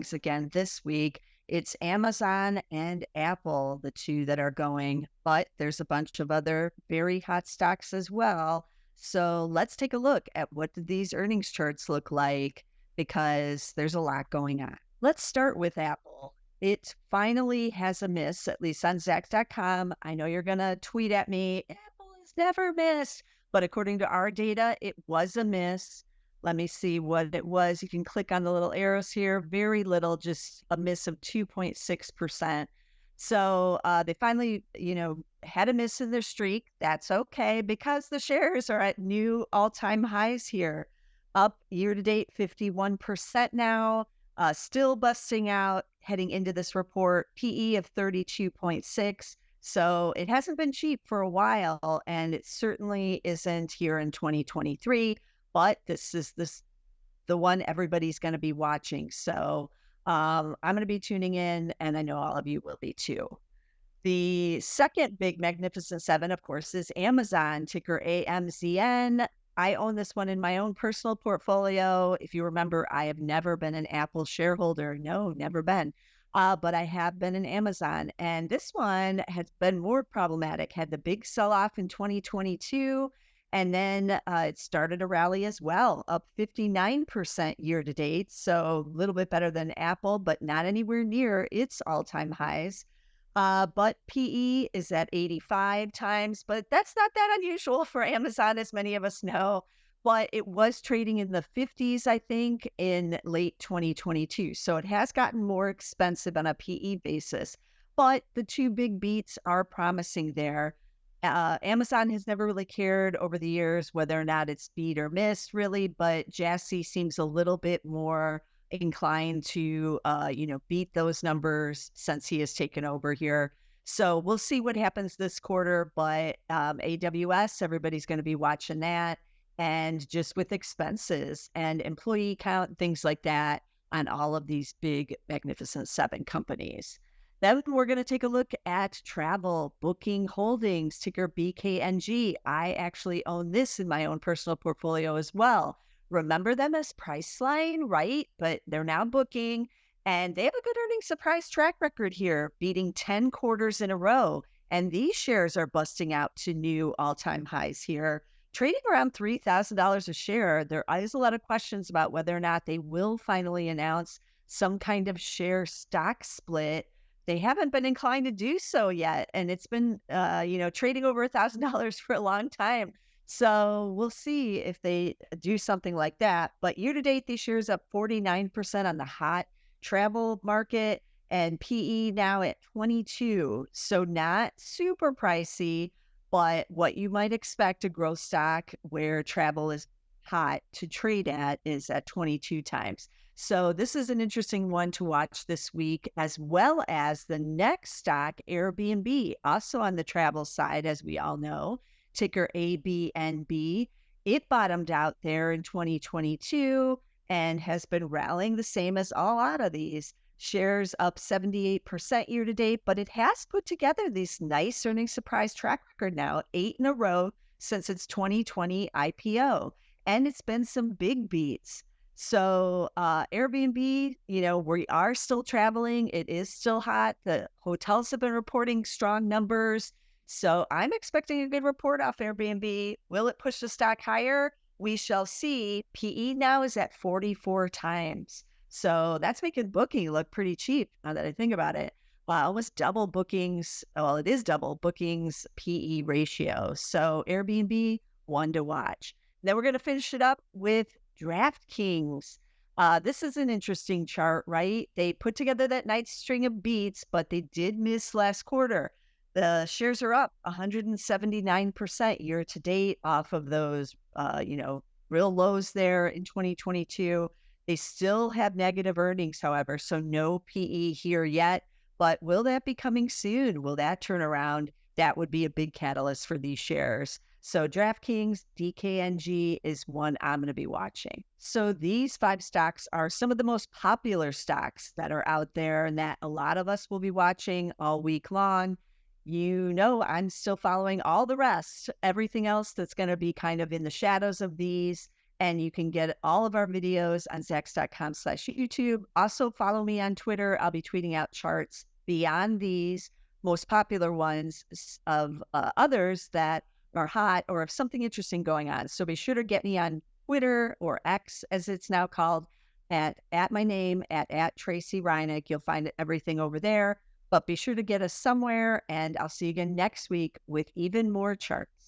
earnings again this week. It's Amazon and Apple, the two that are going, but there's a bunch of other very hot stocks as well. So let's take a look at what did these earnings charts look like because there's a lot going on. Let's start with Apple. It finally has a miss, at least on Zacks.com. I know you're going to tweet at me, Apple has never missed, but according to our data, it was a miss. Let me see what it was. You can click on the little arrows here. Very little, just a miss of 2.6%. So they finally, had a miss in their streak. That's okay because the shares are at new all-time highs here. Up year-to-date 51% now. Still busting out heading into this report. PE of 32.6. So it hasn't been cheap for a while, and it certainly isn't here in 2023. But this is the one everybody's going to be watching. So I'm going to be tuning in, and I know all of you will be too. The second big Magnificent Seven, of course, is Amazon, ticker AMZN. I own this one in my own personal portfolio. If you remember, I have never been an Apple shareholder. No, never been. But I have been in Amazon. And this one has been more problematic. Had the big sell-off in 2022. And then it started a rally as well, up 59% year to date. So a little bit better than Apple, but not anywhere near its all-time highs. But PE is at 85 times, but that's not that unusual for Amazon, as many of us know. But it was trading in the 50s, I think, in late 2022. So it has gotten more expensive on a PE basis. But the two big beats are promising there. Amazon has never really cared over the years whether or not it's beat or miss, really, but Jassy seems a little bit more inclined to, beat those numbers since he has taken over here. So we'll see what happens this quarter, but AWS, everybody's going to be watching that. And just with expenses and employee count, things like that on all of these big Magnificent Seven companies. Then we're going to take a look at travel, Booking Holdings, ticker BKNG. I actually own this in my own personal portfolio as well. Remember them as Priceline, right? But they're now Booking, and they have a good earnings surprise track record here, beating 10 quarters in a row. And these shares are busting out to new all-time highs here, trading around $3,000 a share. There is a lot of questions about whether or not they will finally announce some kind of share stock split. They haven't been inclined to do so yet. And it's been, trading over $1,000 for a long time. So we'll see if they do something like that. But year to date, these shares up 49% on the hot travel market, and PE now at 22. So not super pricey, but what you might expect a growth stock where travel is hot to trade at is at 22 times. So this is an interesting one to watch this week, as well as the next stock, Airbnb, also on the travel side, as we all know, ticker ABNB. It bottomed out there in 2022 and has been rallying the same as all out of these. Shares up 78% year to date, but it has put together this nice earnings surprise track record now, 8 in a row since its 2020 IPO. And it's been some big beats. So Airbnb, we are still traveling. It is still hot. The hotels have been reporting strong numbers. So I'm expecting a good report off Airbnb. Will it push the stock higher? We shall see. PE now is at 44 times. So that's making Booking look pretty cheap now that I think about it. Wow, almost double Bookings. Well, it is double Bookings PE ratio. So Airbnb, one to watch. Then we're going to finish it up with DraftKings. This is an interesting chart, right? They put together that nice string of beats, but they did miss last quarter. The shares are up 179% year to date off of those, real lows there in 2022. They still have negative earnings, however, so no PE here yet. But will that be coming soon? Will that turn around? That would be a big catalyst for these shares. So DraftKings, DKNG is one I'm going to be watching. So these 5 stocks are some of the most popular stocks that are out there and that a lot of us will be watching all week long. I'm still following all the rest, everything else that's going to be kind of in the shadows of these. And you can get all of our videos on zacks.com/YouTube. Also, follow me on Twitter. I'll be tweeting out charts beyond these most popular ones of others that are hot or of something interesting going on. So be sure to get me on Twitter, or X as it's now called, at my name, at Tracy Reinick. You'll find everything over there. But be sure to get us somewhere, and I'll see you again next week with even more charts.